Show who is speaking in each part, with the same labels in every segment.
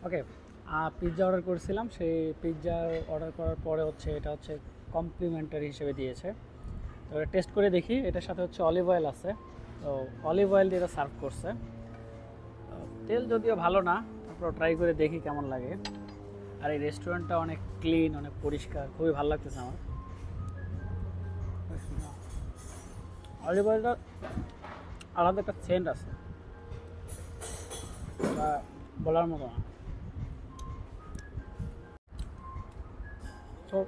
Speaker 1: ওকে, pizza order করেছিলাম। সেই pizza order করার পরে এটা হচ্ছে কমপ্লিমেন্টারি হিসেবে দিয়েছে। তো এটা টেস্ট করে দেখি। এটার সাথে হচ্ছে অলিভ অয়েল আছে। তো অলিভ অয়েল দিয়ে এটা সার্ভ করছে। তেল যদিও ভালো না, তারপর ট্রাই করে দেখি কেমন লাগে। আর এই রেস্টুরেন্টটা অনেক ক্লিন, অনেক পরিষ্কার, খুবই ভালো লাগতেছে আমার। অলিভ অয়েলটা আলাদা একটা সেন্ট আছে, বলার মতো না। তো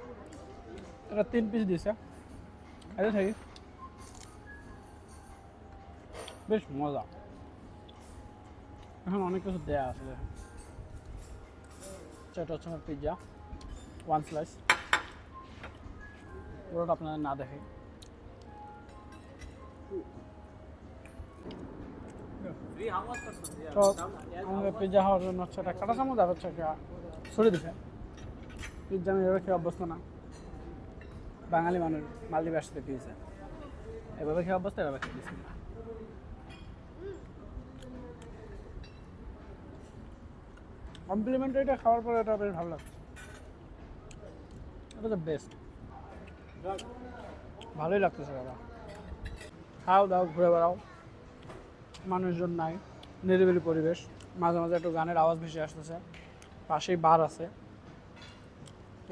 Speaker 1: এটা 3 পিস দিছে। এটা থাকি বেশ মজা। এখন অনেক কিছু দেয়া আছে। এটা হচ্ছে আমার পিৎজা, 1 স্লাইস। পুরোটা আপনাদের না দেখে। তো আমাদের পিৎজা খাওয়ার জন্য হচ্ছে একটা কাঁটা চামচ আর হচ্ছে একটা ছুরি দিছে। পিৎজা আমি এভাবে খেয়ে অভ্যস্ত না। বাঙালি মানুষ মালদ্বীপ আসতে পিৎজা এভাবে খেয়ে অভ্যস্ত, এভাবে খেয়ে দিচ্ছি না। কমপ্লিমেন্টারিটা খাওয়ার পরে এটা বেশ ভালো লাগছে। এটা তো বেস্ট, ভালোই লাগতেছে দাদা। খাও দাও, ঘুরে বেড়াও, মানুষজন নাই, নিরিবিলি পরিবেশ। মাঝে মাঝে একটু গানের আওয়াজ ভেসে আসতেছে, পাশেই বার আছে।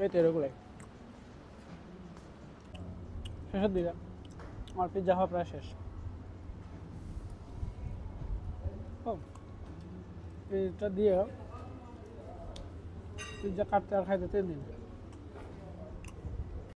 Speaker 1: এই তো এরকমই। শেষের দিকে আমার পিৎজা খাওয়া প্রায় শেষ। ও, এটা দিয়ে পিৎজা কাটতে আর খাইতে 3 দিন।